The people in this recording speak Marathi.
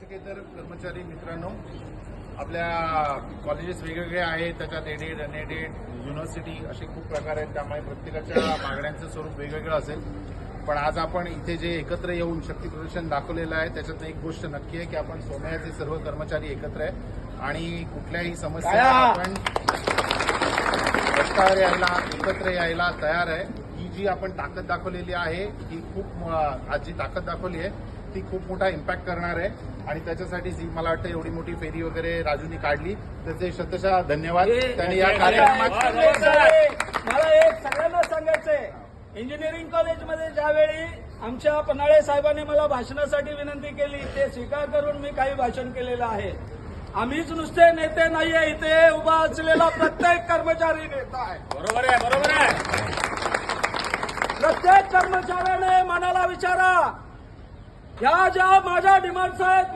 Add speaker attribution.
Speaker 1: शिक्षकेतर कर्मचारी मित्रांनो, आपल्या कॉलेजेस वेगवेगळे आहेत, त्याच्यात एडेड अनएडेड युनिव्हर्सिटी असे खूप प्रकार आहेत, त्यामुळे प्रत्येकाच्या मागण्यांचं स्वरूप वेगवेगळं असेल. पण आज आपण इथे जे एकत्र येऊन शक्ती प्रदर्शन दाखवलेलं आहे त्याच्यात एक गोष्ट नक्की आहे की आपण सोमयाचे सर्व कर्मचारी एकत्र आहे आणि कुठल्याही समस्या आपण रस्त्यावर यायला एकत्र यायला तयार आहे. ही जी आपण ताकद दाखवलेली आहे ही खूप आज जी ताकद दाखवली आहे ती खूप मोठा इम्पॅक्ट करणार आहे आणि त्याच्यासाठी मला वाटतं एवढी मोठी फेरी वगैरे राजूनी काढली त्याचे शतशः धन्यवाद. त्यांनी या कार्यक्रमात
Speaker 2: मला एक सगळ्यांना सांगायचंय, इंजिनिअरिंग कॉलेजमध्ये ज्यावेळी आमच्या पन्हाळे साहेबांनी मला भाषणासाठी विनंती केली ते स्वीकार करून मी काही भाषण केलेलं आहे. आम्हीच नुसते नेते नाहीये, इथे उभा असलेला प्रत्येक कर्मचारी नेता आहे.
Speaker 1: बरोबर आहे, बरोबर आहे.
Speaker 2: प्रत्येक कर्मचाऱ्याने मनाला विचारा, या ज्या माझ्या डिमांड्स आहेत